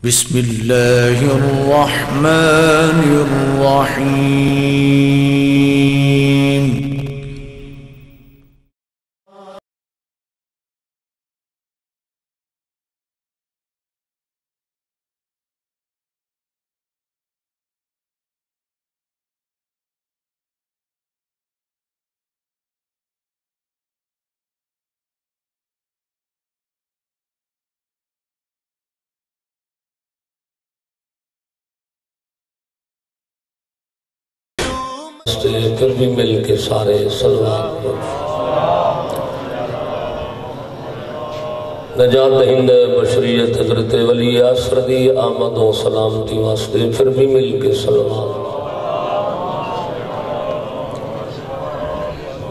بسم الله الرحمن الرحيم پھر بھی مل کے سارے صلوات پڑھ نجات دہند بشریت حضرت ولی اسردی آمد و سلامتی واسطے پھر بھی مل کے صلوات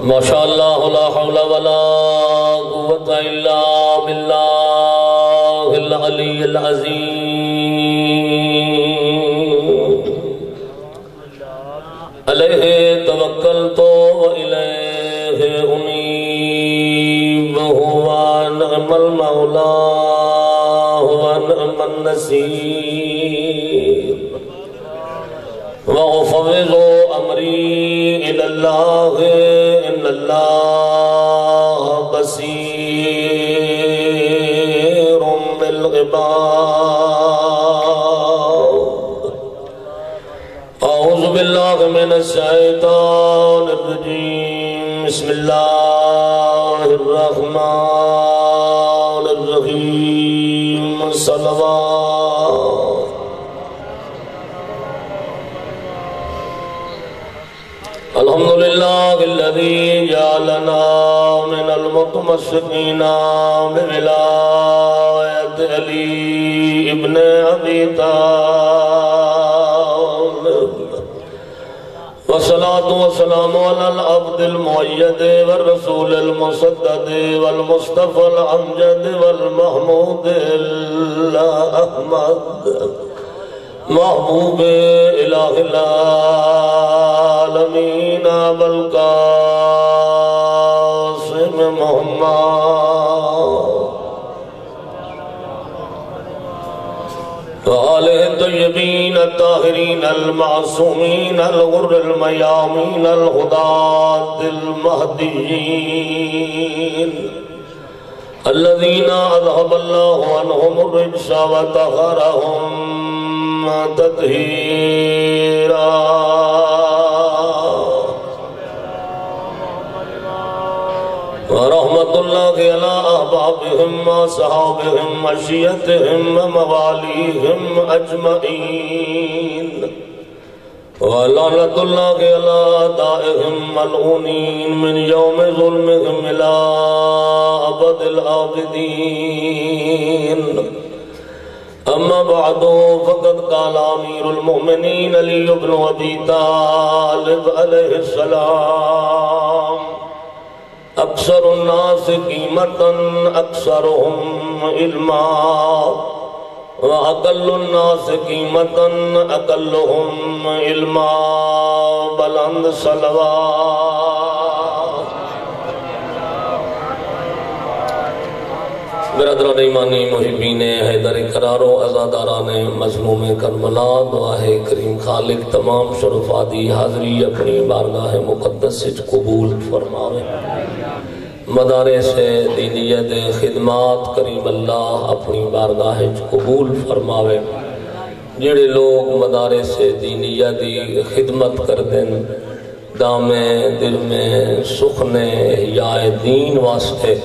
ماشاءاللہ لا حول ولا قوت الا باللہ العلی العظیم علیہ توکلت و الیہ انیب و نعم المولا و نعم النصیر وافوض امری الی اللہ ان اللہ بصیر بالعباد اعوذ باللہ من الشیطان الرجیم بسم اللہ الرحمن الرحیم صلوات الحمدللہ الذی جعلنا من المتمسکین بولایت علی ابن ابی طالب والصلاة والسلام على العبد المؤيد والرسول المسدد والمصطفى الأمجد والمحمود الأحمد محبوب إله العالمين بالقاسم محمد وآلہ الطیبین الطاہرین المعصومین الغر المیامین الہداة المہدیین الذین اذهب اللہ عنہم الرجس وطہرہم تطہیرا ورحمت اللہ علی احبابہم وصحابہم وشیعتہم وموالیہم اجمعین ولعنت اللہ علی اعدائہم ملعونین من یوم ظلمہم الى ابد العابدین اما بعد فقد قال امیر المؤمنین علی بن ابی طالب علیہ السلام اکثر الناس قیمتا اکثرهم علما واقل الناس قیمتا اقلهم علما بلند صلوات برادران ایمانی محبین حیدر قرار و عزاداران مظلوم کربلا دعا ہے کریم خالق تمام شرفادی حاضری اپنی بارگاہ مقدس سے قبول فرماوے مدارس دینیت خدمات کریم اللہ اپنی بارگاہ قبول فرماوے جڑے لوگ مدارس دینیت دی خدمت کر دیں دامے دل میں سخنے یا دین واسطے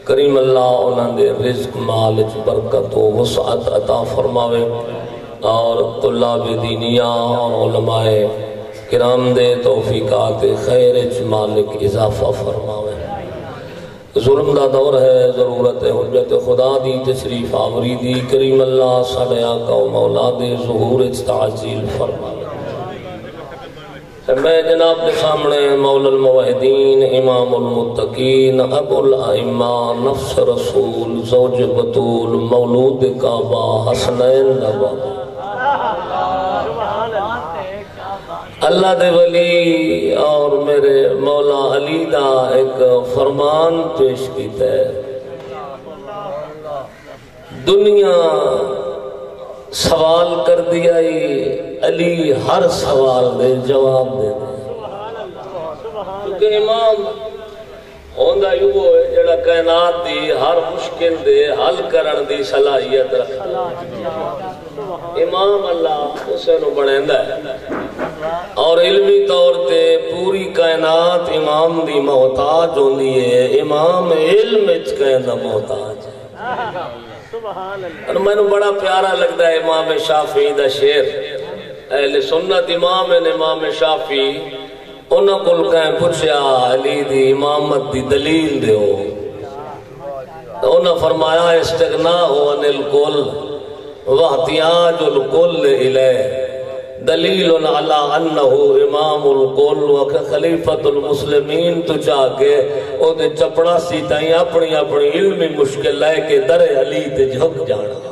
کریم اللہ انہاں دے رزق مال برکت و وسعت عطا فرماوے اور طلاب دینیہ اور علماء کرام دے توفیقات خیر مالک اضافہ فرماوے ظلم دا دور ہے ضرورت حجت خدا دی تشریف آوری دی کریم اللہ ساڑے آقا و مولا دے ظہور تعجیل فرماوے میں جناب کے سامنے مولا الموحدین امام المتقین ابو الائمہ نفس رسول زوج بطول مولود کعبہ حسنین نبا اللہ دے ولی اور میرے مولا علی دا ایک فرمان پیش کیتا ہے دنیا سوال کر دیا علی ہر سوال دے جواب دے کیونکہ امام ہوندا یوں ہے جڑا کائنات دی ہر مشکل دے حل کرن دی صلاحیت رکھدا امام اللہ اسے نو بنیندا ہے اور علمی طور تے پوری کائنات امام دی محتاج ہوندی ہے امام علم وچ کہندا محتاج ہے اور میں نو بڑا پیارا لگتا ہے امام شافعی دا شعر اہل سنت امام شافعی انہاں کول کہیں پوچھیا علی دی امامت دی دلیل دیو انہاں فرمایا استغناء عن الکل واحتیاج الکل الیہ دلیل علی انہ امام الکل وخلیفۃ المسلمین تو چاہ کے او دے چپڑا سی تائیں اپنی اپنی علمی مشکل لے کے در علی تے جھک جانا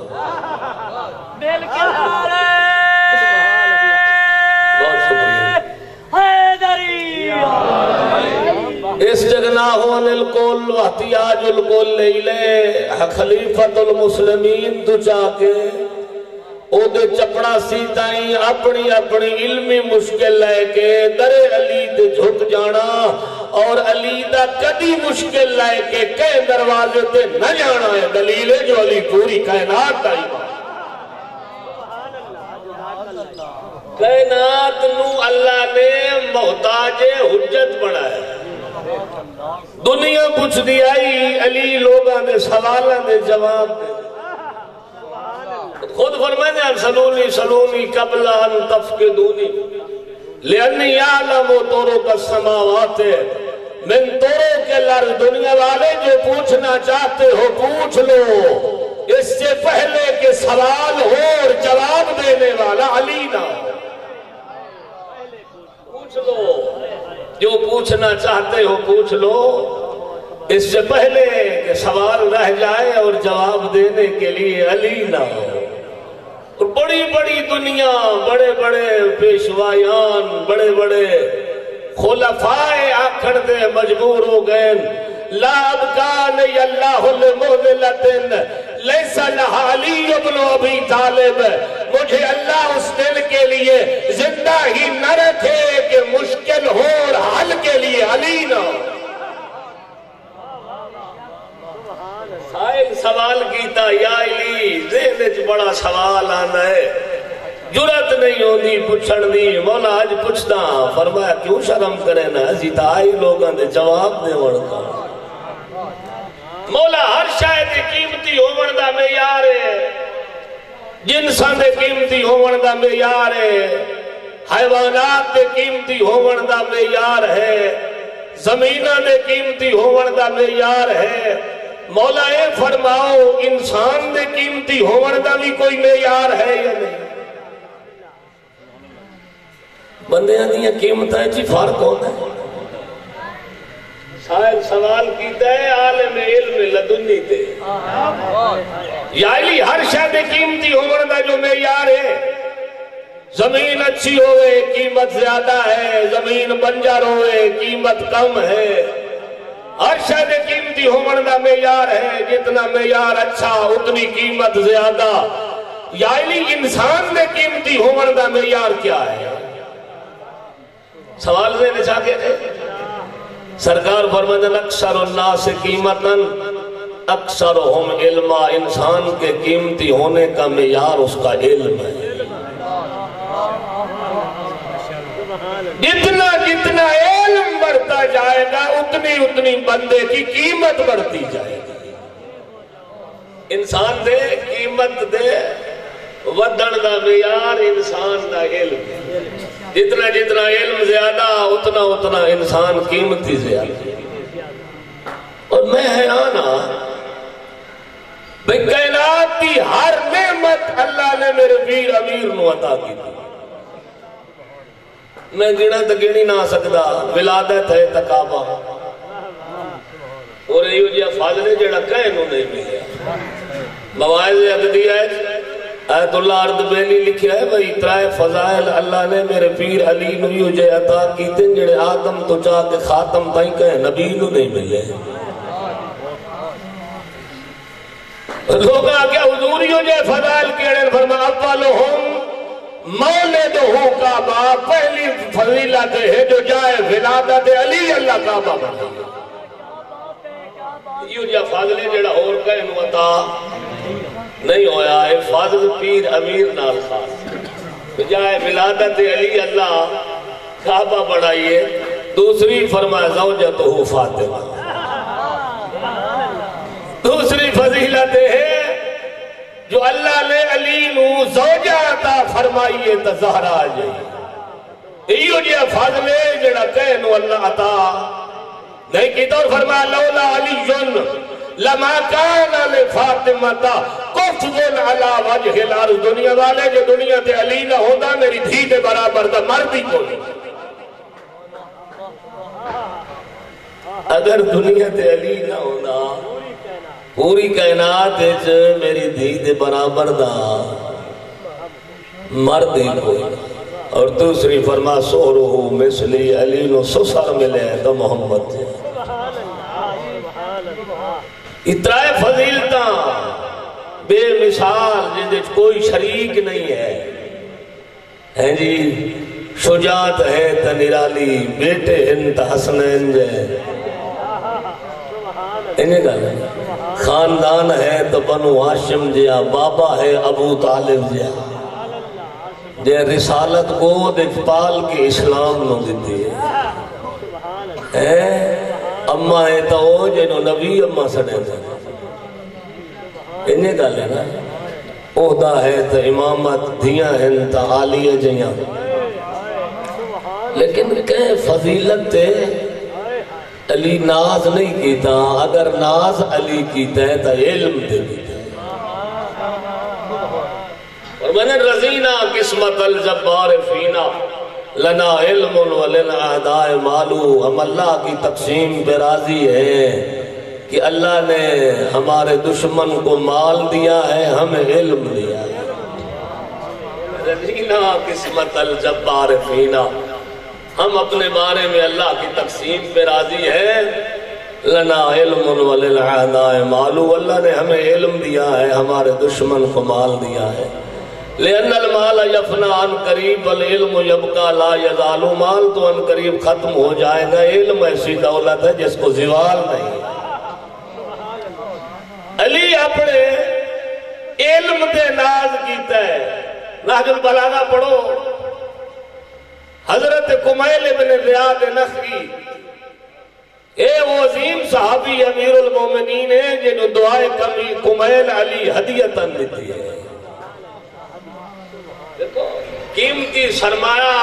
استغناء عن الکل واحتیاج الکل الیہ خلیفۃ المسلمین تو چاہ کے او دے چپڑا سی تائیں اپنی اپنی علمی مشکل لے کے در علی تے جھک جانا اور علی دا کدی مشکل لے کے کئی دروازے تے نہ جانا ہے دلیل ہے جو علی پوری کائنات دا کائنات نو اللہ نے محتاج حجت بنایا دنیا پوچھ دی آئی علی لوگاں دے سوالاں دے جواب دے خود فرمائے ہیں سلونی قبل ان تفقدونی لئنی یعلم طرق السماوات من طرق الارض دنیا والے جو پوچھنا چاہتے ہو پوچھ لو اس سے پہلے کہ سوال ہو اور جواب دینے والا علی نہ ہو پوچھ لو جو پوچھنا چاہتے ہو پوچھ لو اس سے پہلے کہ سوال رہ جائے اور جواب دینے کے لیے علی نہ ہو اور بڑی بڑی دنیا بڑے بڑے پیشوایان بڑے بڑے خلفائے آکھن دے مجبور ہو گئے لا ابکان اللہ المہدلتن لیسا لہا علی ابن ابی طالب مجھے اللہ اس دل کے لیے زندہ ہی نہ رکھے کہ مشکل ہو اور حل کے لیے علی نہ ہو سائل سوال کیتا یا علی ذہن بڑا سوال آنا ہے جرت نہیں ہوندی پوچھن دی مولا آج پوچھتا فرمایا کیوں شرم کرے نا زیتا آئی لوگاں دے جواب دے وڑتا مولا ہر شاید قیمتی ہومن دا معیار ہے جنسان دے قیمتی ہومن دا معیار ہے حیوانات دے قیمتی ہومن دا معیار ہے زمینہ دے قیمتی ہومن دا معیار ہے مولا اے فرماؤ انسان دے قیمتی ہومن دا بھی کوئی معیار ہے یا نہیں بندیاں دیا قیمتیں جی فرق ہوتا ہے شاید سوال کیتا ہے عالم علم لدنی تے یا علی ہر شاید قیمتی ہومن دا جو معیار ہے زمین اچھی ہوئے قیمت زیادہ ہے زمین بنجر ہوئے قیمت کم ہے ہر شاید قیمتی ہومن دا معیار ہے جتنا معیار اچھا اتنی قیمت زیادہ یا علی انسان دے قیمتی ہومن دا معیار کیا ہے سوال دینے چاہتے تھے سرکار فرمائے اکثر الناس قیمتاً اکثرہم علما انسان کے قیمتی ہونے کا معیار اس کا علم ہے جتنا جتنا علم بڑھتا جائے گا اتنی بندے کی قیمت بڑھتی جائے گی انسان دے قیمت دے ودن دا معیار انسان دا علم جتنا جتنا علم زیادہ اتنا انسان قیمتی زیادہ اور میں حیران بھئی کائنات کی ہر نعمت اللہ نے میرے پیر امیر نو عطا کی تھی میں گنا تو گنی نہ سکتا ولادت ہے تقابہ اور یہ جی فاضلے جڑا کہیں نو نہیں ملیا مواعظ عددیہ ہے آیت اللہ عرض بیلی لکھیا ہے بھئی ترائے فضائل اللہ نے میرے پیر علی نو یو جے عطا کیتے جڑے آدم تو چاہ کے خاتم تائیں کہیں نبی نو نہیں ملے لوگ آگیا حضوریوں جے فضائل کیڑے فرما اولہم مولدہو کعبہ، پہلی فضیلت ہے جو جائے ولادت علی اللہ کعبہ بنائی. یہ جا فاضلے جڑا اور کہنو عطا نہیں ہویا ہے. فاضل پیر امیر نال خاص جائے ولادت علی اللہ کعبہ بنائیے. دوسری فرمایا زوجتہ فاطمہ. دوسری فضیلت ہے جو اللہ نے علی نو زوجہ عطا فرمائیے تا زہرا آ جائیے. ایو جی فضلے جڑا کہنو اللہ عطا نہیں کی. تو فرمایا لولا علی لما کان لفاطمہ کفض علی وجہ الارض. دنیا والے جو دنیا تے علی نہ ہوتا میری دھی دے برابر دا مرد ہی کو نہیں. اگر دنیا تے علی نہ ہوتا پوری کائنات میری دھی دے برابر دا مرد ہی کوئی. اور دوسری فرما سورہو مثلی علی نو سسر ملے تو محمد جے. اترائے فضیلتاں بے مثال جن کوئی شریک نہیں ہے جی. شجاعت ہے تا نرالی، بیٹے انت حسنین جے. انہیں گا خاندان ہے تو بنو ہاشم جیا، بابا ہے ابو طالب جیا. جے رسالت کو دیکھ پال کے اسلام نو دیتی ہے. اممہ ہے تو او جنو نبی اممہ سڑے تھے. انہیں گا لینا عہدہ ہے تو امامت دھیاں ہیں تو عالیہ جیاں. لیکن کہیں فضیلت تے علی ناز نہیں کیتا. اگر ناز علی کیتا ہے تو علم دے کیتا ہے. اور میں نے رضینا قسمت الجبار فینا لنا علم ولنا اعداء مالو. ہم اللہ کی تقسیم پہ راضی ہیں کہ اللہ نے ہمارے دشمن کو مال دیا ہے، ہمیں علم دیا ہے. رضینا قسمت الجبار فینا، ہم اپنے بارے میں اللہ کی تقسیم پہ راضی ہیں. لنا علم وللعداء مالو، اللہ نے ہمیں علم دیا ہے، ہمارے دشمن کو مال دیا ہے. لأن المال یفنا عن قریب والعلم یبقى لا یزال. مال تو عن قریب ختم ہو جائے گا، علم ایسی دولت ہے جس کو زوال نہیں. علی اپنے علم دے ناز کیتا ہے. نہج البلاغہ پڑھو. حضرت کمیل ابن زیاد نخعی اے وہ عظیم صحابی امیر المومنین ہے جنہوں دعائے کمیل علی ہدیتاً دیتی ہے. قیمتی سرمایہ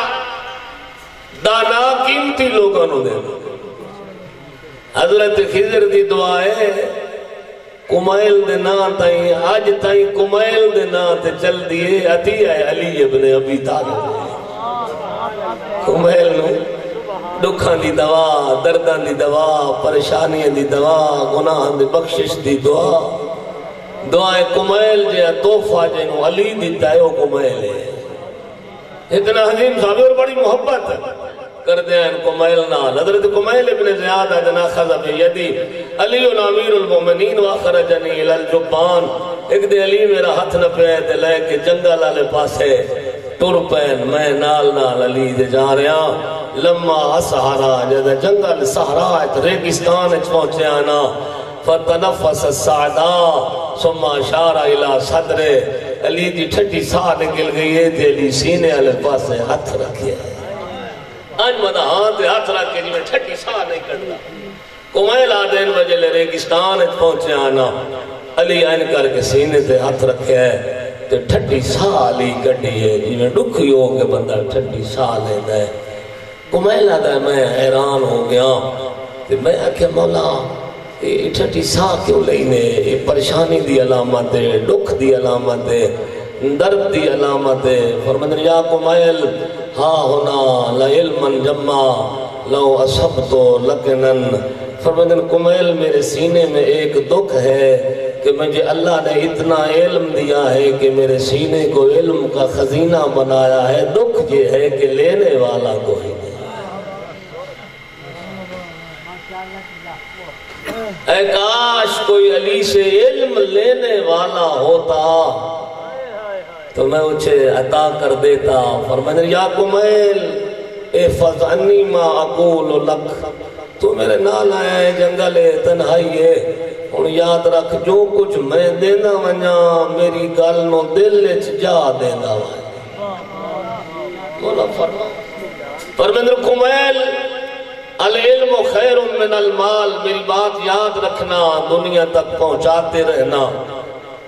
دانا قیمتی لوگوں نے دے. حضرت خضر دی دعائے کمیل دے نا تائیں آج تائیں کمیل دے نا تے چل دیئے. عطیہ علی ابن ابی طالب. کمیل نو دکھاں دی دوا، درداں دی دوا، پریشانیاں دی دوا، گناہاں دی بخشش دی دعا. دعائیں کمیل جے توفہ جنہوں علی دیتا ہے وہ کمیل ہے. اتنا حضیم صاحب اور بڑی محبت کر دیں ان کمیل نال. حضرت کمیل ابن زیاد ادنا خذب یدی علی امیر المومنین واخرجنی الی الجبان. ایک دے علی میرا ہاتھ نہ پہ تے لے کے جنگل والے پاسے ٹر پین. میں نال نال علی دے جا رہا. لما اسحرا جد جنگل صحرا ریگستان وچ پہنچیا نا فتنفس السعداء ثم اشار الى صدر. علی دی ٹھٹی ساہ نکل گئی ہے تے علی سینے والے پاسے ہاتھ رکھیا ہے. آج مدہ ہاتھ ہاتھ رکھ کے جی میں ٹھٹی ساہ نہیں کرتا. کمیل آدین وجہ لے ریگستان وچ پہنچیا نا علی آئین کر کے سینے تے ہاتھ رکھیا ہے تے ٹھٹی ساہ علی کٹی ہے. جی میں دکھی ہو کے بندہ ٹھٹی ساہ لینا ہے. کمیل آدھا میں حیران ہو گیا تے میں آکھیا مولا یہ ٹھٹی ساہ کیوں لینے؟ یہ پریشانی دی علامت ہے، دکھ دی علامت ہے، درد دی علامت ہے. فرمایا یا کمیل ہاں ہونا لعلمن جمع لو اصبتو لکنن. فرمایا کمیل میرے سینے میں ایک دکھ ہے کہ مجھے اللہ نے اتنا علم دیا ہے کہ میرے سینے کو علم کا خزینہ بنایا ہے. دکھ یہ ہے کہ لینے والا کوئی نہیں. اے کاش کوئی علی سے علم لینے والا ہوتا تو میں اسے عطا کر دیتا. فرمایا یا کمیل احفظ عنی ما اقول لک، تو میرے نال آیا ہے جنگل تنہائی ہے، ہن یاد رکھ جو کچھ میں دینا ونجا میری گل نو دل وچ جا دیندا وا. مولا فرمایا کمیل العلم خیر من المال، میری بات یاد رکھنا، دنیا تک پہنچاتے رہنا.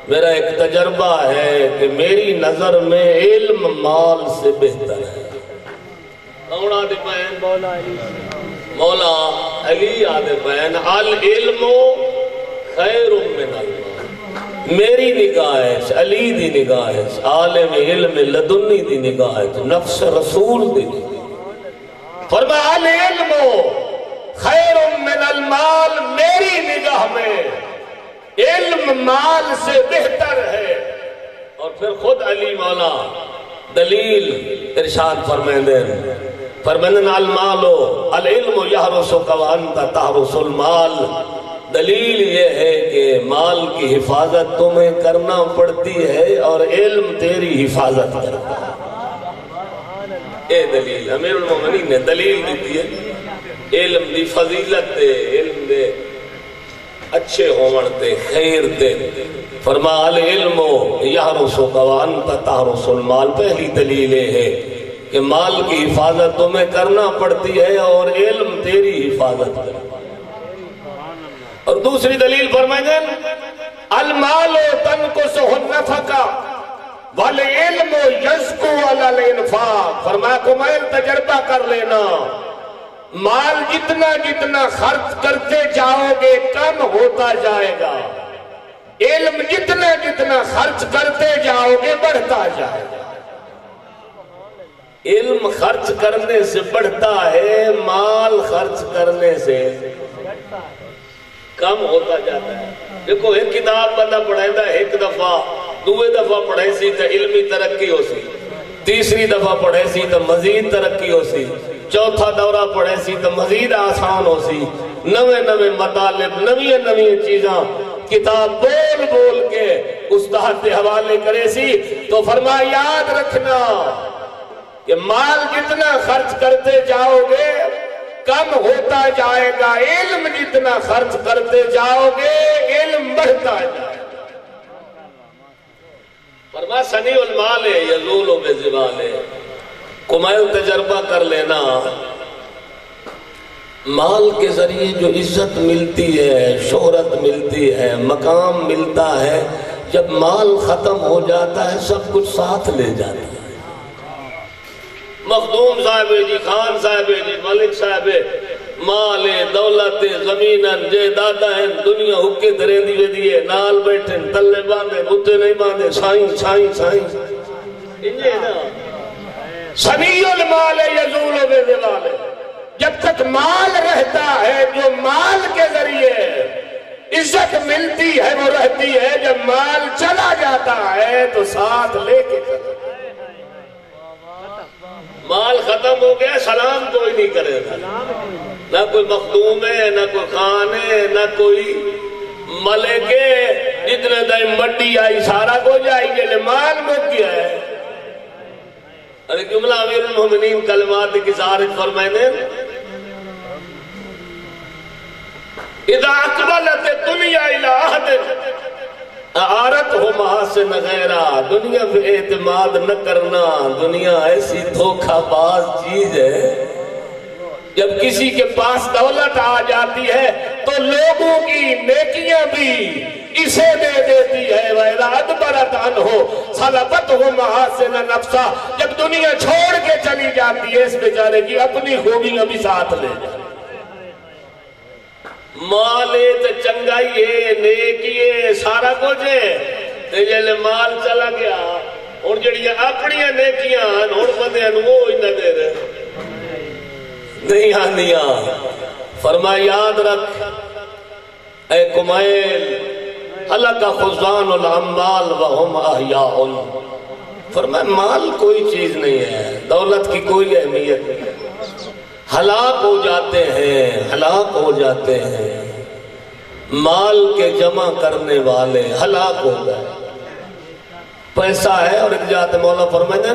میرا ایک تجربہ ہے کہ میری نظر میں علم مال سے بہتر ہے. مولا علی آدھے بین العلم خیر من المال، میری نگاہ ہے، علی دی نگاہ ہے، عالم علم لدنی دی نگاہ ہے، نفس رسول دی نگاہ. فرمایا العلم خیر من المال، میری نگاہ میں علم مال سے بہتر ہے. اور پھر خود علی مولا دلیل ارشاد فرمائیں المالو العلم یحرسک وانت تحرس المال. دلیل یہ ہے کہ مال کی حفاظت تمہیں کرنا پڑتی ہے اور علم تیری حفاظت کرتا ہے. اے دلیل امیر المومنین نے دلیل دیتی ہے علم دی فضیلت دے، علم دے اچھے ہون تے خیر تے. فرمایا العلم یحرسک وانت تحرس المال. پہلی دلیل ہے کہ مال کی حفاظت تمہیں کرنا پڑتی ہے اور علم تیری حفاظت کرتا ہے. اور دوسری دلیل فرمائیں المال تنقصہ النفقہ والعلم یزکو علی الانفاق. فرمایا کمیل تجربہ کر لینا، مال جتنا جتنا خرچ کرتے جاؤ گے کم ہوتا جائے گا، علم جتنا جتنا خرچ کرتے جاؤ گے بڑھتا جائے گا. علم خرچ کرنے سے بڑھتا ہے، مال خرچ کرنے سے کم ہوتا جاتا ہے. دیکھو ایک کتاب بندہ پڑھائے دا ایک دفعہ، دوے دفعہ پڑھے سی تو علمی ترقی ہو سی، تیسری دفعہ پڑھے سی تو مزید ترقی ہو سی، چوتھا دورہ پڑھے سی تو مزید آسان ہو سی. نوے نوے مطالب، نوی نوی چیزاں کتاب بول بول کے استاد کے حوالے کرے سی. تو فرمایا یاد رکھنا کہ مال جتنا خرچ کرتے جاؤ گے کم ہوتا جائے گا، علم جتنا خرچ کرتے جاؤ گے علم بڑھتا جائے گا. فرمایا سنی المال یزول بزوال. کمیل تجربہ کر لینا، مال کے ذریعے جو عزت ملتی ہے، شہرت ملتی ہے، مقام ملتا ہے، جب مال ختم ہو جاتا ہے سب کچھ ساتھ لے جاتا ہے. مخدوم صاحب جی، خان صاحب جی، ملک صاحب مال دولت زمینن جے دادا ہیں، دنیا حکے دھریں دیوے دیئے، نال بیٹھیں تلے باندھے بھتے نہیں باندھے، سائیں سائیں سائیں انجھے نا سنی المال یزول بزوال. جب تک مال رہتا ہے، جو مال کے ذریعے عزت ملتی ہے وہ رہتی ہے، جب مال چلا جاتا ہے تو ساتھ لے کے چلا. مال ختم ہو گیا سلام کوئی نہیں کرے گا، نہ کوئی مخدوم ہے، نہ کوئی خان ہے، نہ کوئی ملک ہے. جتنے دائم مٹی آئی سارا کو جائی گے، مال مک گیا ہے. ارے جملہ امیر المومنین کلمات کی سارج فرمائنے اذا اقبلت دنیا الى عہد اعارت ہو محاسن غیرہ. دنیا پہ اعتماد نہ کرنا، دنیا ایسی دھوکہ باز چیز ہے. جب کسی کے پاس دولت آ جاتی ہے تو لوگوں کی نیکیاں بھی اسے دے دیتی ہے. وَإِذَا أَدْبَرَتْ عَنْهُ صَلَبَتْهُ مَحَاسِنَ نَفْسَهُ. جب دنیا چھوڑ کے چلی جاتی ہے اس بیچارے کی اپنی خوبیاں بھی ساتھ لے جاتی. مالے تے چنگائی ہے، نیکی ہے، سارا کچھ ہے، تے جلے مال چلا گیا اور جڑیاں اپنیاں نیکیاں اور بندیاں نو وہ ہی نہ دے رہے نہیں آنیاں. فرمایا یاد رکھ اے کمیل حلق خزان الاموال وہم احیاء. فرمایا مال کوئی چیز نہیں ہے، دولت کی کوئی اہمیت نہیں ہے، ہلاک ہو جاتے ہیں، ہلاک ہو جاتے ہیں. مال کے جمع کرنے والے ہلاک ہو گئے. پیسہ ہے اور ایک جات مولا فرمائیں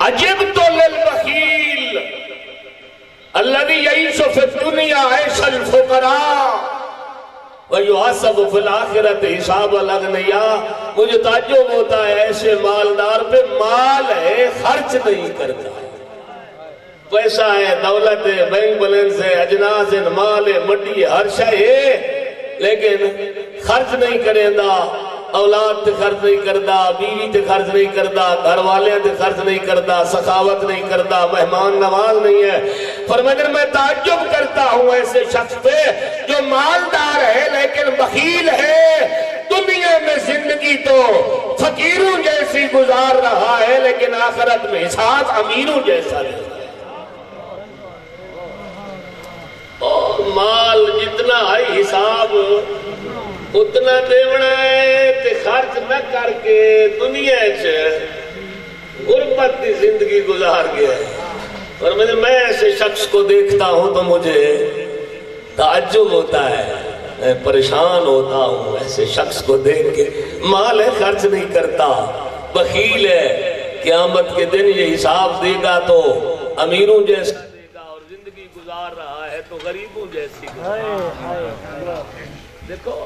عجبت للبخیل الذي يعيش في الدنيا عيش الفقراء ويحاسب في الآخرة حساب الأغنياء. مجھے تعجب ہوتا ہے ایسے مالدار پہ، مال ہے خرچ نہیں کرتا. پیسہ ہے، دولت ہے، بینک بیلنس ہے، اجناس ہے، مال ہے، مٹی ہے، ہر شے ہے، لیکن خرچ نہیں کرے دا. اولاد تے خرچ نہیں کردا، بیوی تے خرچ نہیں کردا، گھر والے تے خرچ نہیں کردا، سخاوت نہیں کردا، مہمان نواز نہیں ہے. فرمایا میں تعجب کرتا ہوں ایسے شخص پہ جو مالدار ہے لیکن بخیل ہے. دنیا میں زندگی تو فقیروں جیسی گزار رہا ہے لیکن آخرت میں حساب امیروں جیسا ہے. اور مال جتنا ہے حساب اتنا دیونا ہے تے خرچ نہ کر کے دنیا غربت کی زندگی گزار گیا ہے. اور میں ایسے شخص کو دیکھتا ہوں تو مجھے تعجب ہوتا ہے، میں پریشان ہوتا ہوں ایسے شخص کو دیکھ کے. مال ہے خرچ نہیں کرتا، بخیل ہے، قیامت کے دن یہ حساب دے گا تو امیروں جیسا دے گا، اور زندگی گزار رہا ہے تو غریبوں جیسی گزار. دیکھو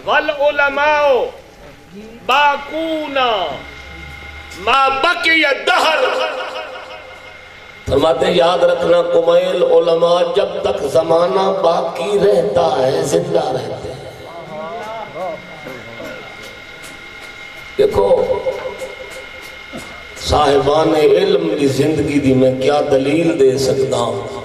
والعلماء باقون ما بقی الدہر. فرماتے ہیں یاد رکھنا کمیل علماء جب تک زمانہ باقی رہتا ہے زندہ رہتے ہیں. دیکھو صاحبان علم کی زندگی دی میں کیا دلیل دے سکتا ہوں.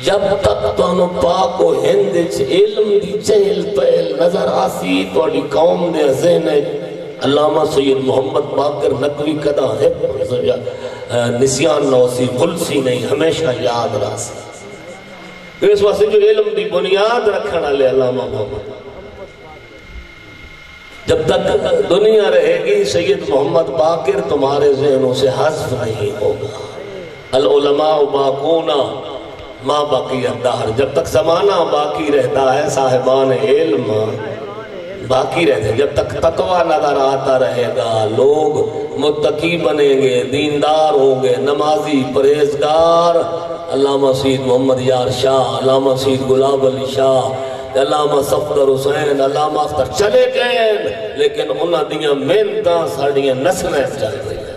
جب تک تو پاک و ہند علم دی چہل پہل نظر آسی تو قوم دے ذہن علامہ سید محمد باقر نقوی کدا ہے نسیان نوسی خلسی نہیں، ہمیشہ یاد راسی. اس واسطے جو علم دی بنیاد رکھنا لے علامہ محمد، جب تک دنیا رہے گی سید محمد باقر تمہارے ذہنوں سے حذف نہیں ہوگا. العلماء باقون ما باقی الدہر. جب تک زمانہ باقی رہتا ہے صاحبان علم باقی رہتے ہیں. جب تک تقوی نظر آتا رہے گا، لوگ متقی بنیں گے، دیندار ہوں گے، نمازی، پرہیزگار. علامہ سید محمد یار شاہ، علامہ سید گلاب علی شاہ، علامہ صفدر حسین، علامہ اختر چلے گئے لیکن انہاں دیاں محنتاں ساڑیاں نسلیں چل رہی ہیں.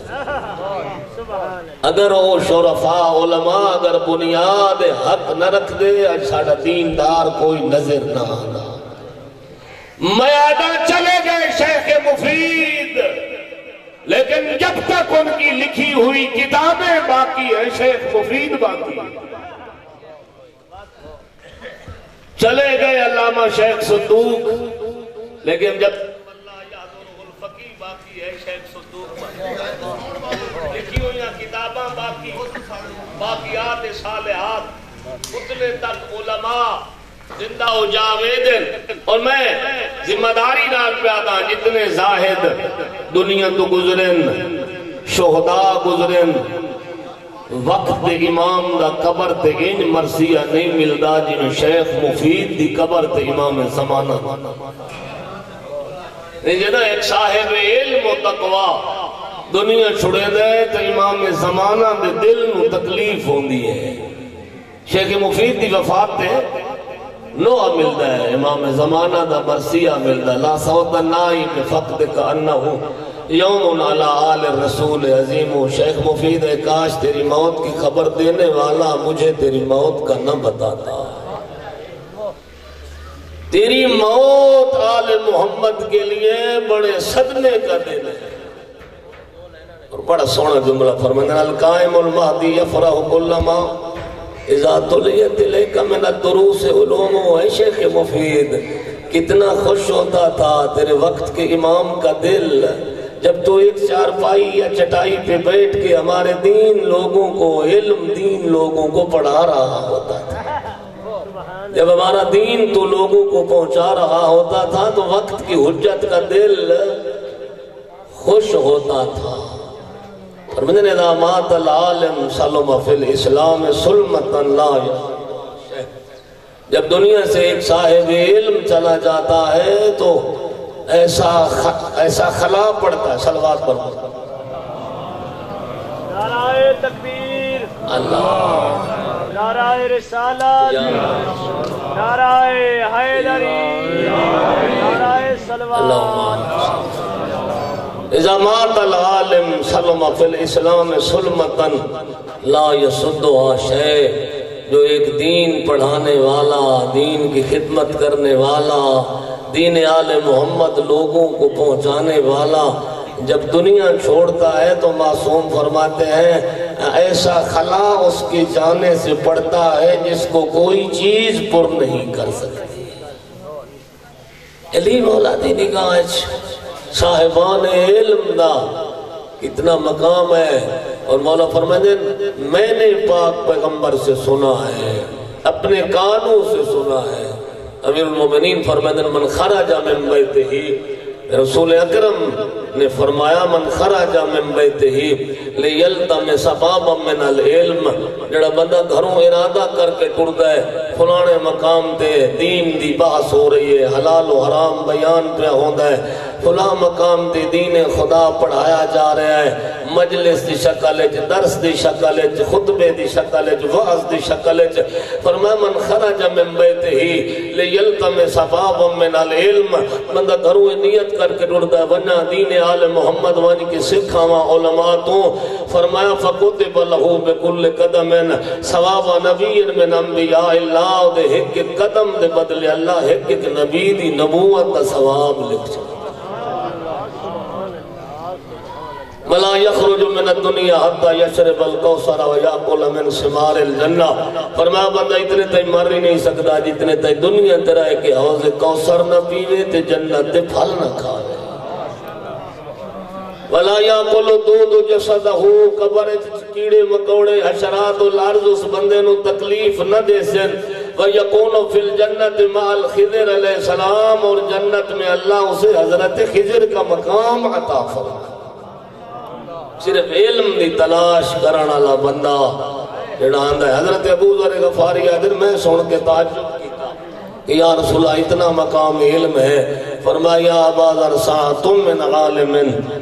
اگر وہ شرفاء علماء اگر بنیاد حق نہ رکھ دے آج ساڑا دیندار کوئی نظر نہ آنا. میادہ چلے گئے شیخ مفید لیکن جب تک ان کی لکھی ہوئی کتابیں باقی ہیں شیخ مفید باقی. چلے گئے علامہ شیخ صدوق لیکن جب باقی ہے شیخ صدوق لکھی ہوئی کتاباں باقی، باقیات صالحات اتنے تک علماء زندہ و جاوید. اور میں ذمہ داری نال پیادا جتنے زاہد دنیا تو گزرن، شہداء گزرن، وقت امام دا قبر تے انج مرثیہ نہیں ملدا جن شیخ مفید دی قبر تے امام زمانہ. جنہا ایک صاحب علم و تقوی دنیا چھڑے دے تو امام زمانہ دے دل نو تکلیف ہوندی ہے. شیخ مفید دی وفات تے نوع ملدا ہے، امام زمانہ دا مرثیہ ملدا. لا صوت النائم فقدک انہو یوم علی آل الرسول عظیم. شیخ مفید ہے کاش تیری موت کی خبر دینے والا مجھے تیری موت کا نہ بتاتا. تیری موت آل محمد کے لیے بڑے صدمے کا دن ہے. اور بڑا سونا جملہ فرمایا القائم المہدی یفرح کل ما اذا تلیت الیک من الدروس علوم. اے شیخ مفید کتنا خوش ہوتا تھا تیرے وقت کے امام کا دل جب تو ایک چارپائی یا چٹائی پہ بیٹھ کے ہمارے دین لوگوں کو علم دین لوگوں کو پڑھا رہا ہوتا تھا. جب ہمارا دین تو لوگوں کو پہنچا رہا ہوتا تھا تو وقت کی حجت کا دل خوش ہوتا تھا. فرماتے اذا مات العالم سلم فی الاسلام سلمتا لا. جب دنیا سے ایک صاحب علم چلا جاتا ہے تو ایسا خلا پڑتا ہے. صلوات پر نعرہ تکبیر، اللہ، نعرہ رسالت، نعرہ حیدری، نعرہ صلوات. اذا مات العالم سلم فی الاسلام سلمتن لا یصدها شیء. جو ایک دین پڑھانے والا، دین کی خدمت کرنے والا، دین آل محمد لوگوں کو پہنچانے والا جب دنیا چھوڑتا ہے تو معصوم فرماتے ہیں ایسا خلا اس کی جانے سے پڑتا ہے جس کو کوئی چیز پر نہیں کر سکتی. علم اولادی نگاہ صاحبان علم دا کتنا مقام ہے. اور مولا فرماتے ہیں میں نے پاک پیغمبر سے سنا ہے، اپنے کانوں سے سنا ہے. امیر المومنین فرماتے ہیں من خرج من بیتہ، رسول اکرم نے فرمایا من خرج من بیتہ لیلتمس بابا من العلم. جڑا بندہ گھروں ارادہ کر کے ٹردا ہے فلانے مقام تے دین دی بحث ہو رہی ہے، حلال و حرام بیان پہ ہوندا ہے، فلاں مقام تے دین خدا پڑھایا جا رہا ہے، مجلس دی شکل وچ، درس دی شکل وچ، خطبے دی شکل وچ، وعظ دی شکل وچ. فرمایا من خرج من بیتہ لیلتمس بابا من العلم. بندہ گھروں نیت کر کے ٹردا ہے ونجا دین آل محمد وانی کے سکھاواں علماء تو. فرمایا فکتب لہ بکل قدم ثواب نبی من انبیاء اللہ. دے ایک قدم دے بدلے اللہ ایک نبی دی نبوت دا ثواب لکھ چھوڑا. ولا يخرج من الدنيا حتى يشرب الكوثر ويأكل من ثمار الجنہ. فرمایا بندہ اتنے تے مر ہی نہیں سکتا جتنے تے دنیا تے رہ کے حوض کوثر نہ پیوے تے جنت تے پھل نہ کھاوے. ولا يأكل دود جسدہ، قبر کیڑے مکوڑے حشرات الارض اس بندے نو تکلیف نہ دے سن. وَيَكُونُ فِي الْجَنَّةِ مَعَ الْخِضِرِ علیہ السلام، اور جنت میں اللہ اسے حضرت خضر کا مقام عطا فرمائے. صرف علم دی تلاش کرنا والا بندہ جڑا آندا ہے. حضرت ابو ذر غفاری حضر میں سن کے تعجب کیتا کہ یا رسول اللہ اتنا مقام علم ہے. فرمایا ابا ذر ساعتم من عالم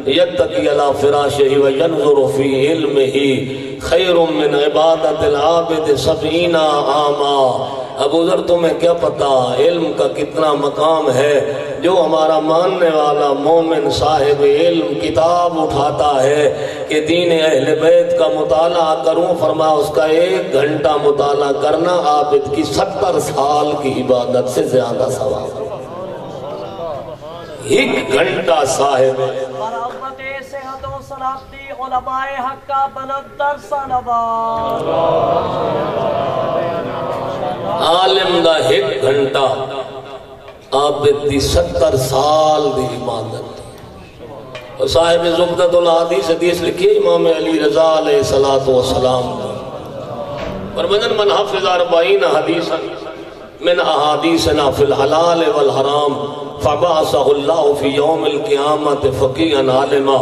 یتقی علی فراشہ وینظر فی علمہ خیر من عبادت العابد 70 عاما. ابو ذر تمہیں کیا پتا علم کا کتنا مقام ہے. جو ہمارا ماننے والا مومن صاحب علم کتاب اٹھاتا ہے کہ دین اہل بیت کا مطالعہ کروں، فرمایا اس کا 1 گھنٹہ مطالعہ کرنا عابد کی 70 سال کی عبادت سے زیادہ ثواب. 1 گھنٹہ صاحب برحمت صحت و سلامتی علماء حق کا بلند در صلوات. عالم دا 1 گھنٹہ عابد دی 70 سال دی عبادت. اور صاحب زبدۃ الحدیث حدیث لکھی امام علی رضا علیہ السلام فرماتے من حفظ 40 حدیثا من احادیثنا فی الحلال والحرام فبعثہ اللہ فی یوم القیامت فقیہا عالما.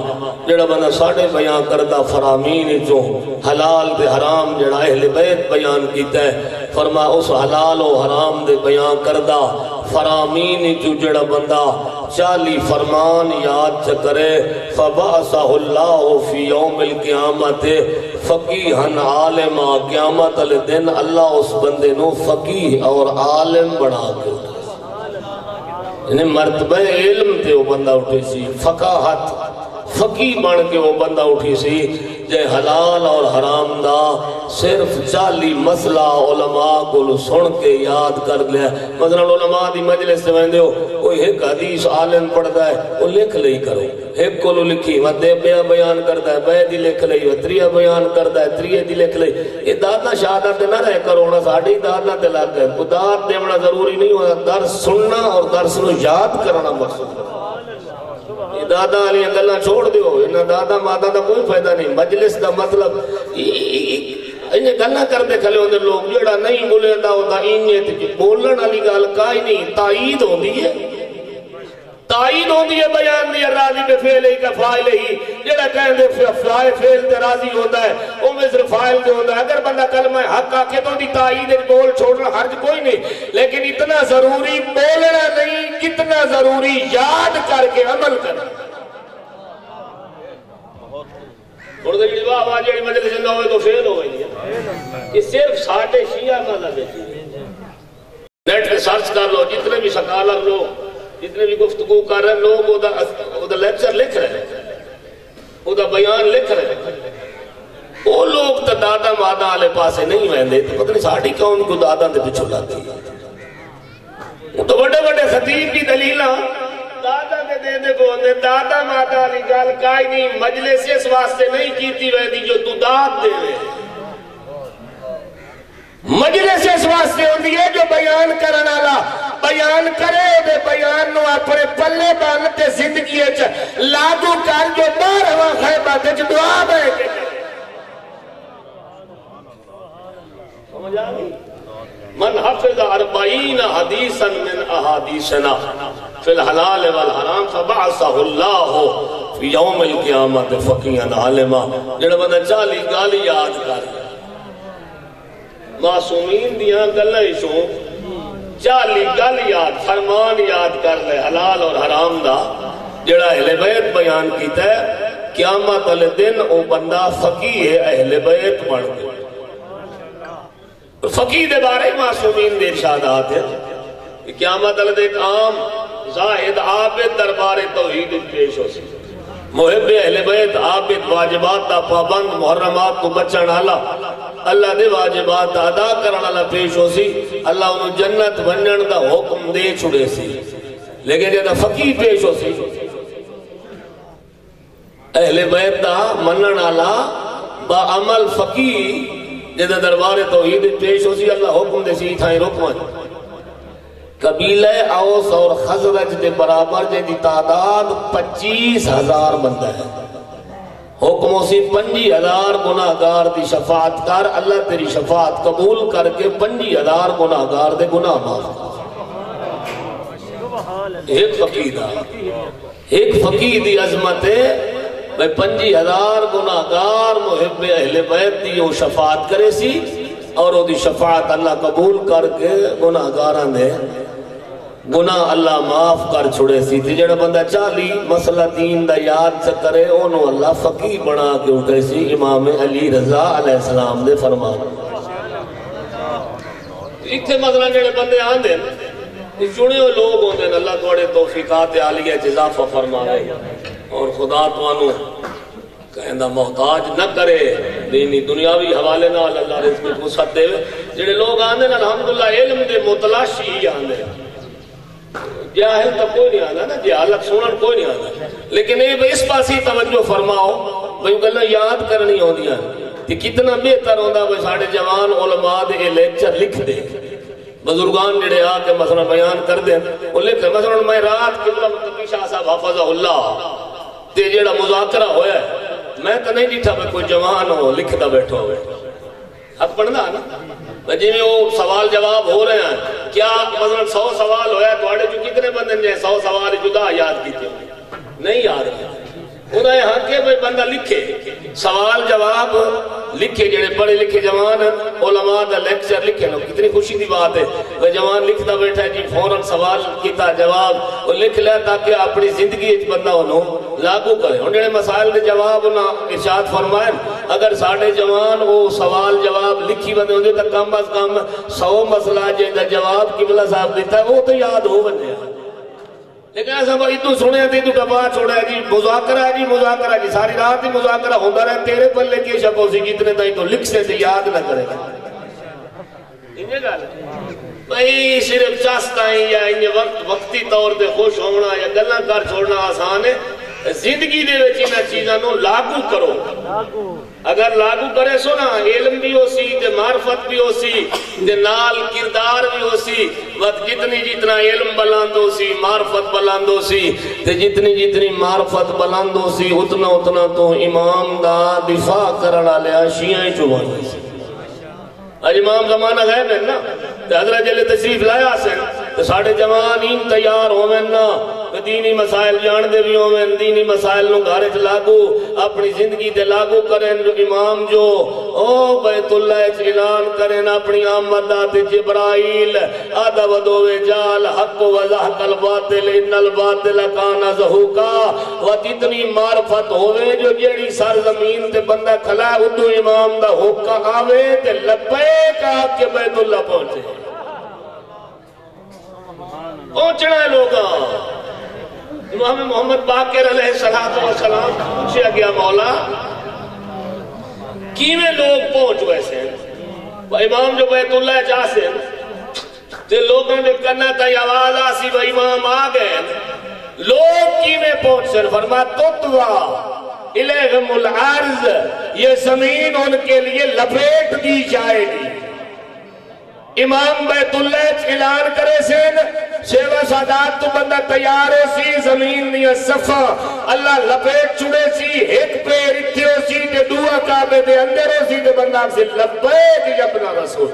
جڑا بندہ ساڑھے بیان کردہ فرامین جو حلال دے حرام جڑا اہل بیت بیان کیتا ہے، فرما اس حلال و حرام دے بیان کردہ فرامین جو جڑا بندہ 40 فرمان یاد چکرے فبعثہ اللہ فی یوم القیامت فقیہا عالما. قیامت علی دن اللہ اس بندے نو فقیہ اور عالم بنا کے انہیں مرتبہ علم تے وہ بندہ اٹھی سی، فقاہت فقی بن کے وہ بندہ اٹھی سی. جے حلال اور حرام دا صرف 40 مسئلہ علماء کو سن کے یاد کر لیا. مثلا علماء دی مجلس سے ویندے ہو کوئی 1 حدیث عالم پڑھتا ہے وہ لکھ لئی کرو، 1 کو لکھی وہ دے بیان کرتا ہے، بے دی لکھ لئی وہ 3 بیان کرتا ہے، 3 دی لکھ لئی. یہ دادنا شہادت نہ رہ کرو نا ساڑھی دادنا تے لگ گئے. داد دیونا ضروری نہیں ہوتا، درس سننا اور درس نو یاد کرنا مقصود ہے. دادا علی گلاں چھوڑ دیو، انہاں دادا مادا دا کوئی فائدہ نہیں. مجلس دا مطلب انہیں گلاں کردے کھلے ہوندے لوگ جڑا نہیں بولیندا ہوتا انہیں بولن والی گل کائی نہیں. تائید ہوندی ہے بیان دی راضی بے فعل ہی کا فاعل ہی جڑا کہندے فاعل فعل تے راضی ہوتا ہے او میں صرف فاعل تے ہوتا ہے اگر بندہ کلمہ حق آکھے تو دی تائید بول چھوڑنا حرج کوئی نہیں لیکن اتنا ضروری بولنا نہیں کتنا ضروری یاد کر کے عمل کرنا اور دے جواب آ جڑی مجلس نہ ہوئے تو فیل ہو گئی یہ صرف ساڈے شیعہ مذہب ہے نیٹ پہ سرچ کر لو جتنے بھی سکالر لوگ جتنے بھی گفتگو کر رہے لوگ وہ دا لیکچر لکھ رہے ہیں وہ دا بیان لکھ رہے ہیں وہ لوگ تا دادا مادا والے پاسے نہیں ویندے تو پتہ نہیں ساڑی کون کو دادا دے پچھو لاتی وہ تو بڑے بڑے خطیب کی دلیلہ دادا دے دے بولنے دادا مادا والی گل کائی نہیں مجلس اس واسطے نہیں کیتی ویندی جو تو داد دے رہے مجلس اس واسطے ہوندی ہے جو بیان کرنا لا بیان کرے دے بیان نو اپنے پلے بانتے زندگی لاگو کر جو بار ہوا خیبات جو دعا بے کے سمجھ آگئی من حفظ 40 حدیثا من احادیثنا فی الحلال والحرام فبعثہ اللہ فی یوم القیامت فقیاً عالمہ جنہا بندہ 40 گالی یاد کر معصومین دیاں گلہ ایشوں 40 گل یاد فرمان یاد کر لے حلال اور حرام دا جڑا اہل بیت بیان کیتا ہے قیامت علی دن او بندہ فقیہ اہل بیت بڑھ گئے فقیہ دے بارے معصومین دے ارشادات ہیں قیامت علی دن عام زاہد عابد دربار توحید پیش ہو سکتے محب اہل بیت عابد واجبات دا پابند محرمات کو بچن اللہ دے واجبات ادا کرن والا پیش ہو سی اللہ انہوں جنت ونجن دا حکم دے چھڑے سی لیکن جدہ فقیہ پیش ہو سی اہل بیت دا منن والا با عمل فقیہ جدہ دربار توحید پیش ہو سی اللہ حکم دے سی تھائیں رکمن قبیلہ اوس اور خزرج دے برابر جے دی تعداد 25,000 بندہ ہے حکموں سے 25,000 گناہگار دی شفاعت کر اللہ تیری شفاعت قبول کر کے 25,000 گناہگار دے گناہ معاف ایک فقیر دا ایک فقیر دی عظمت ہے 25,000 گناہگار محب اہل بیت دی وہ شفاعت کرے سی اور وہ دی شفاعت اللہ قبول کر کے گناہگاران دے گناہ اللہ معاف کر چھوڑے سی تھی جڑا بندہ 40 مسئلہ دین دا یاد سے کرے انہوں اللہ فقیہ بنا کے اٹھے سی امام علی رضا علیہ السلام دے فرمان اتھے مثلا جڑے بندے آن دے چنے ہوئے لوگ ہوندے ہیں اللہ توڑے توفیقات عالیہ اضافہ فرما رہے اور خدا توانو کہندہ محتاج نہ کرے دینی دنیاوی حوالے نہ اللہ رزق کو ساتھ دے جڑے لوگ آن دے الحمدللہ علم دے متلاشی ہی آن دے جاہل تو کوئی نہیں آنا نا جہالت سنن کوئی نہیں آنا لیکن اس پاسی توجہ فرماؤ بھئی گلہ یاد کرنی ہو دیا کہ کتنا بہتر ہوندہ وہ ساڑھے جوان علماء دے لیکچر لکھ دے بزرگان جڑے آ کے مثلا بیان کر دیں وہ لکھ مثلا میں رات قبلہ متقی شاہ صاحب حفظہ اللہ تے جڑا مذاکرہ ہویا ہے میں تو نہیں جیٹھا میں کوئی جوان ہو لکھ دا بیٹھا ہوئے حق پڑھنا ہے نا جی میں وہ سوال جواب ہو رہے ہیں کیا مثلا 100 سوال ہویا تو آڑے جو کتنے بندن جائے 100 سوال جدا یاد کیتے ہوئے نہیں یاد انہیں حق ہے بھئی بندہ لکھے سوال جواب لکھے جڑے پڑھے لکھے جوان علماء دا لیکچر لکھے لو کتنی خوشی دی بات ہے وہ جوان لکھتا بیٹھا ہے جی فوراً سوال کیتا جواب وہ لکھ لیا تاکہ اپنی زندگی ایک بندہ انہوں لاگو کرے ان جڑے مسائل دے جواب انہوں ارشاد فرمائیں اگر ساڑھے جوان وہ سوال جواب لکھی بندے ہوندے تا کم از کم 100 مسئلہ جیدہ جواب قبلہ صاحب دیتا ہے وہ تو یاد ہو بندے لیکن ایسا وہ اتو سنے ہیں تو ڈبا چھوڑا ہے جی مذاکرہ جی ساری رات ہی مذاکرہ ہوندہ رہے تیرے پلے کی شکو سی جتنے تائیں تو لکھ سے یاد نہ کرے گا انہیں گال بھئی صرف چاستہ ہیں یا انہیں وقتی طور پہ خوش ہونا یا گلہ کر چھوڑنا آسان ہے زندگی دے وچی نہ چیزاں نو لاگو کرو اگر لاگو کرے سو نا علم بھی ہو سی دے معرفت بھی ہو سی دے نال کردار بھی ہو سی وقت جتنا علم بلند ہو سی معرفت بلند ہو سی تے جتنی معرفت بلند ہو سی اتنا تو امام دا دفاع کرنا لیا شیعہ چوبان ہو سی آج امام زمانہ غیب ہے نا تے حضرت جلے تشریف لایا سے تے ساڑھے جوانین تیار ہوئے نا دینی مسائل جان دے بھی ہوئے دینی مسائل نو گھر چ لاگو اپنی زندگی تے لاگو کریں جو امام جو او بیت اللہ چ اعلان کریں اپنی آمد تے جبرائیل آدھا ودوے جال حق و زحق الباطل ان الباطل کان زہوکا و جتنی معرفت ہوئے جو جیڑی سرزمین تے بندہ کھلا ہے ادو امام دا حکا آوے تے لبیک آ کے بیت اللہ پہنچے پہنچنا ہے لوگا امام محمد باقر علیہ السلام پوچھا گیا مولا کیویں لوگ پہنچ ویسے امام جو بیت اللہ چاہتے تے لوگوں نے کرنا تھا آواز آسی و امام آ گئے لوگ کیویں پہنچ سن فرما تطوا الیہم العرض یہ زمین ان کے لیے لپیٹ دی جائے گی امام بیت اللہ اعلان کرے سن شیوہ سادات تو بندہ تیار ہو سی زمین نہیں صفا اللہ لپیٹ چڑے سی ایک پیر اتھے ہو سی تے دعا کعبے دے اندر ہو سی تے بندہ سے لپیٹ جبنا رسول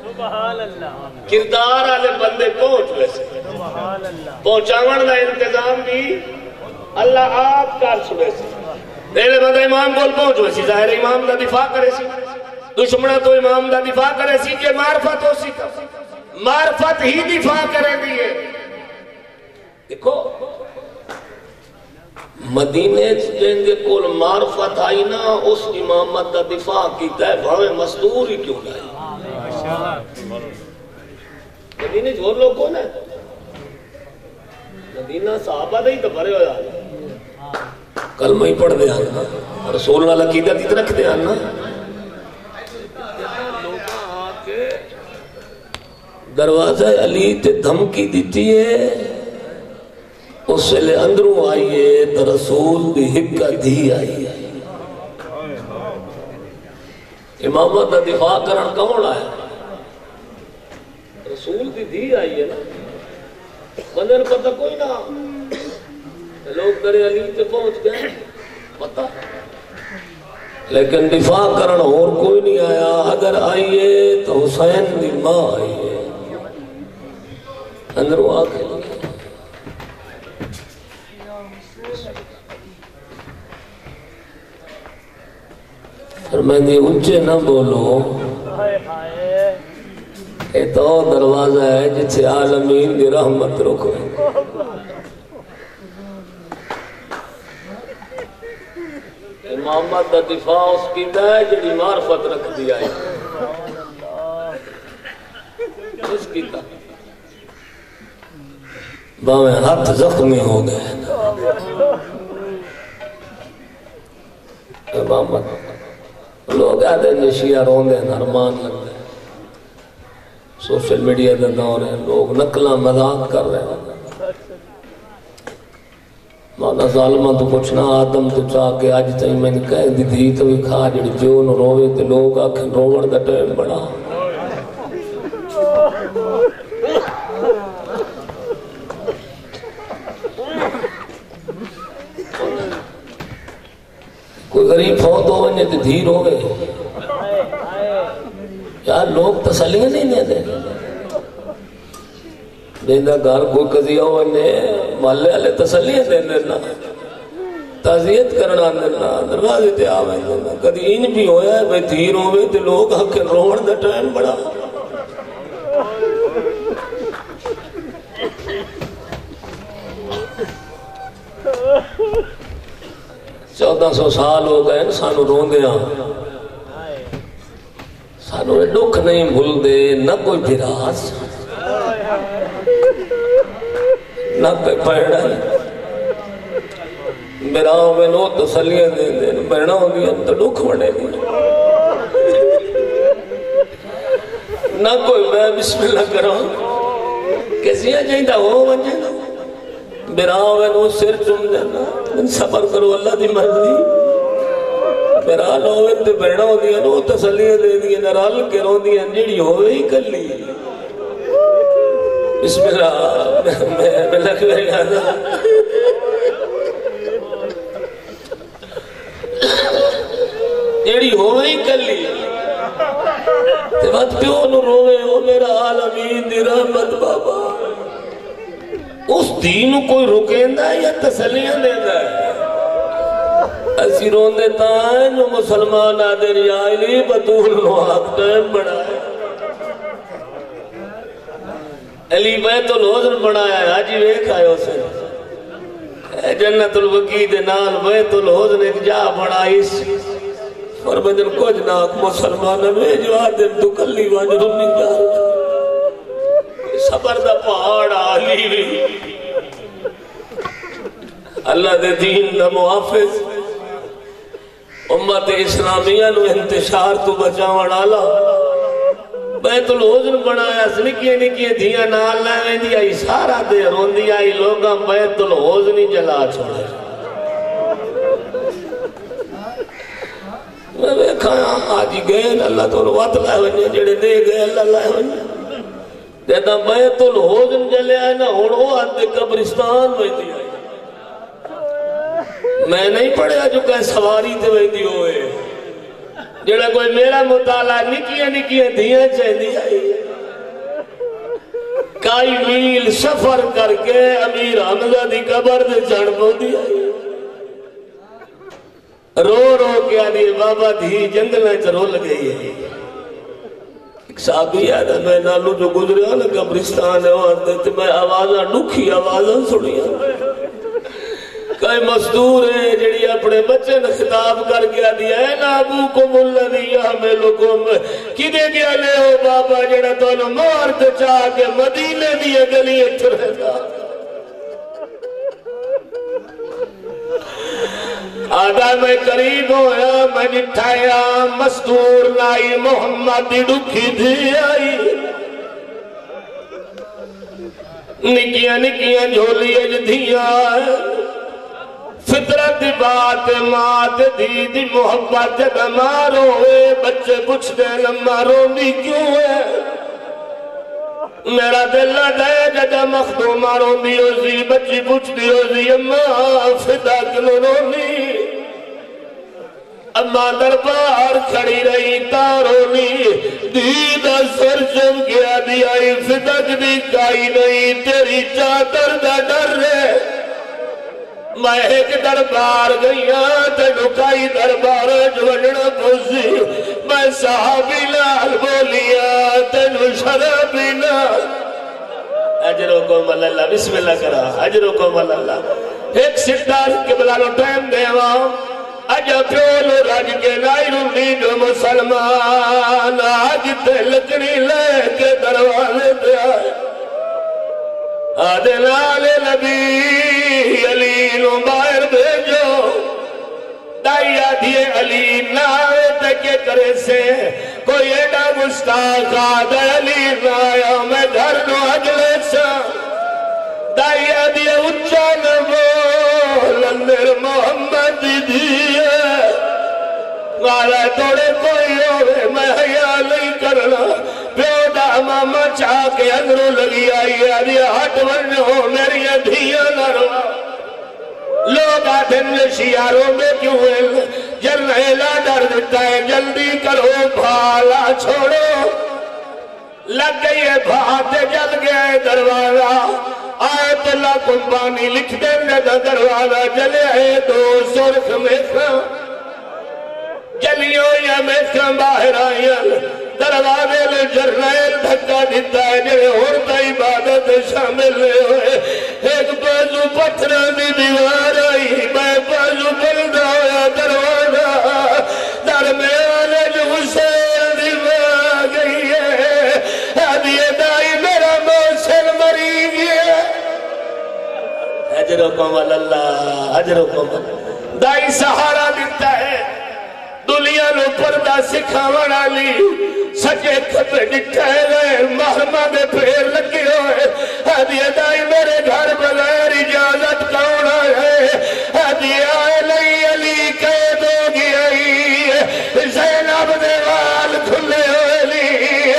سبحان اللہ کردار آلے بندے پہنچ ویسے پہنچاون دا انتظام بھی اللہ آپ کار چھوڑے سی پہلے بندہ امام بول پہنچ ویسی ظاہر امام دا دفاع کرے سی دشمنہ تو امام دا دفاع کرے سی کہ معرفت ہو سی معرفت ہی دفاع کرے دیئے دیکھو مدینے جن کے کول معرفت آئی نا اس امامت دا دفاع کیتا ہے بھاوے مصدور ہی کیوں لائی مدینے جو لوگ کون ہے مدینہ صحابہ دا ہی تو بھرے ہو جانا کلمہ ہی پڑھ دے آنا رسول اللہ عقیدہ تیت رکھ دے آنا دروازہ علی تے دھمکی دیتی ہے اس سے لے اندروں آئیے تو رسول دی حکا دھی آئیے امامت دا دفاع کرن کون آیا رسول دی دھی آئیے نا بندر پتہ کوئی نہ لوگ درے علی تے پہنچ گئے پتہ لیکن دفاع کرن اور کوئی نہیں آیا اگر آئیے تو حسین دی ماں آئیے اندروں آ کے اور میں نے اونچے نہ بولو اے تو دروازہ ہے جسے عالمین دی رحمت رکھو امامت دا دفاع اس کی ہے جڑی معرفت رکھ دیا ہے اس کی تا باویں ہاتھ زخمی ہو گئے امامت لوگ آدھے ہیں شیعہ رون دیں ارمان لگ دیں سوشل میڈیا دے دور ہیں لوگ نقلہ مذاق کر رہے ہیں مولا ظالمہ تو پوچھنا آدم تو چاہ کے آج تھی میں نے کہہ دی تھی تو بھی کھا جڑی جو نو روے تے لوگ آکھیں روڑ دا ٹائم بڑا کوئی غریب فوت ہو ونجے تے دھیر ہو گئے یار لوگ تسلیاں نہیں دے دیندہ گھر کوئی قضیہ ہو ونجے محلے والے تسلیاں دے دینا تعزیت کرنا دینا دروازے تے آویں دینا کدی ان بھی ہویا ہے بھئی دھیر ہوئے تے لوگ حق روڑ دا ٹائم بڑا 1400 سال ہو گئے سانو روندیاں سانو دکھ نہیں بھول دے نہ کوئی براس نہ کوئی پیڑا میرا میں نو تسلیاں دے دے بہنا ہو گیا تو دکھ بڑے دی نہ کوئی میں بسم اللہ کروں کیسیاں جائندہ ہو ونجے نا میرا میں نو سر چم دینا صبر کرو اللہ دی مرضی میرا لوے تے بہنا ہو دیا نو تسلیاں دے دیا نرال کے رو دیا جڑی ہوئے ہی کر لی بسم اللہ میں لکھ رہی آدھا جڑی ہوئے ہی کر لی مت پیو نو روے او میرا عالمین دی رحمت بابا اس دین کوئی رکیندا یا تسلیاں دیندا ہے اسی رون دیتا ہے جو مسلمان آدھر یا علی بطول نو آگ ٹائم بڑھائے علی بیت الحزن بڑھایا ہے آجی ویک آئے اسے جنت الوقید نال بیت الحزن ایک جا بڑھائیس اور بدن کچھ ناک مسلمان میں جو آدم تو کلی واجر نہیں جا صبر دا پہاڑ آلی بھی اللہ دے دین دا محافظ امت اسلامیہ نو انتشار تو بچاون آلا بیت الحزن بنایا نکیے نکیے دھیاں نال لائیں دی آئی سارا دے روندی آئی لوگاں بیت الحزن جلا چھوڑے میں بیکھا آجی گئے اللہ تو وقت لائے ونیا جڑے دے گئے اللہ لائے ونیا جیتا بیت الحزن جلے آئے نا ہونو آدھے قبرستان میں دی آئی میں نہیں پڑھیا جو کہ سواری تے میں دی ہوئے جڑا کوئی میرا مطالعہ نکیاں نکیاں دھیاں چاہ دی آئی کئی میل سفر کر کے امیر حمزہ دی قبر دے چڑھ پو دی آئی رو رو کے آدھی بابا دھی جنگلیں چرو لگئی ہے ایک صحابی آدھا میں نالو جو گزریا نا قبرستان ہے وہاں دیتے میں آوازاں ڈکھی آوازاں سنیا کئی مزدور ہیں جڑی اپنے بچے نے خطاب کر گیا دیا ہے نا ابوکم الذی یحملکم کدے گیا لے ہو بابا جڑا تو انہوں مارت چاہ کے مدینے دیئے گلی اٹھرے دا آدھا میں قریب ہویا میں جٹھایا مزدور لائی محمد ڈکھی دی آئی نکیاں نکیاں جھولی اجدھیاں فطرت بات مات دی محبت جب مارو ہوئے بچے پوچھ دے مارو بھی کیوں ہے میرا دل لڑے ججا مخدو مارو بھی ہوزی بچی پوچھ دی ہوزی اماں فدا کلو رونی اماں دربار کھڑی رہی تارونی دیدہ سر جم گیا دی آئی فدق دی کائی نہیں تیری چادر دا ڈر رہے میں ایک دربار گئیا تے نکائی دربار جوڑنا پوزی میں صحابی لال بولیا تے نشرابی لال اجرکم اللہ بسم اللہ کرا اجرکم اللہ ایک سٹار کے بلالو ٹائم دے وہاں اجا پیولو راج کے نائرو نیڈو مسلمان آج تے لکڑی لے کے دروازے دے آئے آدھلال نبی علی نو باہر بھیجو دائیا دیئے علی نائے تکے کرے سے کوئی ایڈا مستاق آدھا علی نایا میں گھر نو اجلے سا دائیا دیئے اچھا نبو لندر محمد دیئے مارا توڑے کوئی ہوئے میں حیاء نہیں کرنا پیودا ماما چاہ کے اندروں لگی آئی آدھی ہٹ ورنہو میری دھیاں نہ روا لوگ آدھن شیاروں میں کیوں ہے جلنہلا ڈر دیتا ہے جلدی کرو بھالا چھوڑو لگ گئی ہے بھاتے جل گیا ہے دروازہ آیت اللہ قربانی لکھ دیں گا دروازہ جلے ہے دو سرخ میں خواہ جلیوں یا میں باہر آئین دروازے لے جرنائل دھکا دیتا ہے جنہیں ہوتا عبادت شامل ہوئے ایک بازو پتھرانی دیوار آئی میں بازو بلدہ ہویا دروازہ درمیان جو حسین دیوار گئی ہے حدیع دائی میرا موسل مری گیا اجرکم اللہ اجرکم دائی سہارا دیتا ہے دنیا نو پردہ سکھاوڑا لی سجے کھپے ڈٹھائے گئے محرمہ دے پھیر لگے ہوئے حدیع دائی میرے گھر بغیر اجازت کون آئے حدیع آئے لئی علی قید ہو گئی زینب دے وال کھلے ہوئے لی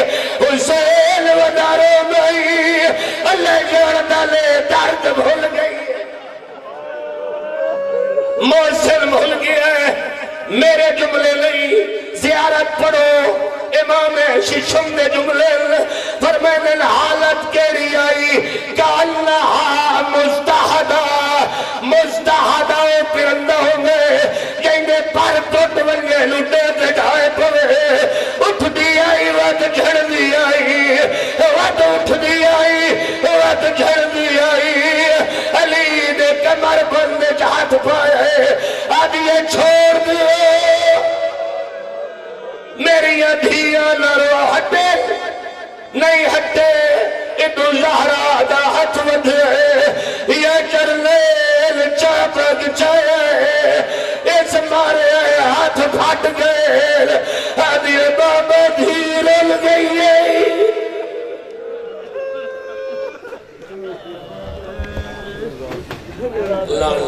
حسین وداروں میں اللہ جوڑ ڈالے درد بھول گئی محسن بھول گیا ہے میرے جملے نہیں زیارت پڑھو امام ششم دے جملے فرمائن حالت کیڑی آئی کانہا مستحدہ مستحدہ پرندہ ہوں گے جنہیں پر ٹوٹ ونگے لٹے تے ڈھائے پوے اٹھ دی آئی وقت جھڑ دی آئی وقت اٹھ دی آئی وقت جھڑ دی آئی علی دے کمر بندے ہاتھ پائے آدھیے چھوڑ دیو میری دھیاں نہ رو ہٹے نہیں ہٹے ادو زہرا دا ہاتھ ودھے یا چرلیل چاپک چاہے اس مارے ہاتھ پھٹ گئے آدھیے بابا دھیرل گئی لڑ